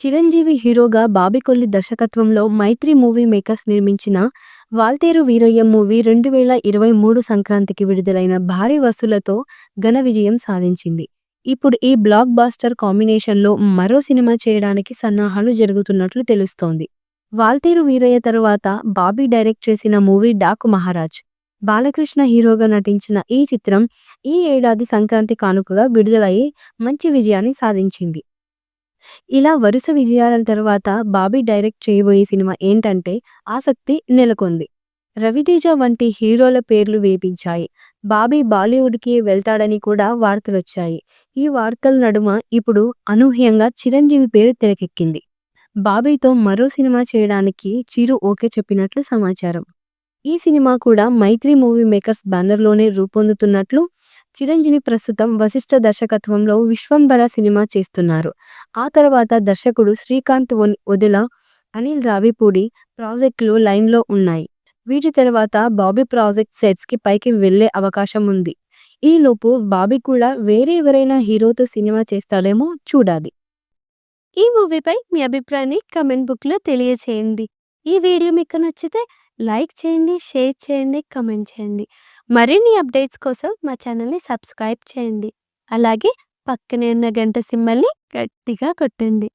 చిరంజీవి హీరోగా బాబికొల్లి దర్శకత్వంలో మైత్రి movie makers నిర్మించిన వాల్తేరు వీరయ్య మూవీ 2023 సంక్రాంతికి విడుదలైన భారీ వసూళ్లతో ఘన విజయం సాధించింది. ఇప్పుడు ఈ బ్లాక్ బాస్టర్ కాంబినేషన్లో మరో సినిమా చేయడానికి సన్నాహాలు జరుగుతున్నట్లు తెలుస్తోంది. వాల్తేరు వీరయ్య తరువాత బాబీ డైరెక్ట్ చేసిన మూవీ డాకు మహారాజ్. బాలకృష్ణ హీరోగా నటించిన ఈ చిత్రం ఈ ఏడాది సంక్రాంతి కానుకగా విడుదలయ్యి మంచి విజయాన్ని సాధించింది. ఇలా వరుస విజయాల తర్వాత బాబీ డైరెక్ట్ చేయబోయే సినిమా ఏంటంటే ఆసక్తి నెలకొంది. రవితేజ వంటి హీరోల పేర్లు వినిపించాయి. బాబీ బాలీవుడ్కి వెళ్తాడని కూడా వార్తలొచ్చాయి. ఈ వార్తల నడుమ ఇప్పుడు అనూహ్యంగా చిరంజీవి పేరు తెరకెక్కింది. బాబీతో మరో సినిమా చేయడానికి చిరు ఓకే చెప్పినట్లు సమాచారం. ఈ సినిమా కూడా మైత్రి మూవీ మేకర్స్ బ్యానర్లోనే రూపొందుతున్నట్లు చిరంజీవి ప్రస్తుతం వశిష్ఠ దర్శకత్వంలో విశ్వంభర సినిమా చేస్తున్నారు. ఆ తర్వాత దర్శకుడు శ్రీకాంత్ వదిల, అనిల్ రావిపూడి ప్రాజెక్టులు లైన్లో ఉన్నాయి. వీటి తర్వాత బాబీ ప్రాజెక్ట్ సెట్స్కి పైకి వెళ్లే అవకాశం ఉంది. ఈలోపు బాబీ కూడా వేరే ఎవరైనా హీరోతో సినిమా చేస్తాడేమో చూడాలి. ఈ మూవీపై మీ అభిప్రాయాన్ని కామెంట్ బుక్లో తెలియచేయండి. ఈ వీడియో మీకు నచ్చితే లైక్ చేయండి, షేర్ చేయండి, కామెంట్ చేయండి. మరిన్ని అప్డేట్స్ కోసం మా ఛానల్ని సబ్స్క్రైబ్ చేయండి. అలాగే పక్కనే ఉన్న గంట సింబల్ని గట్టిగా కొట్టండి.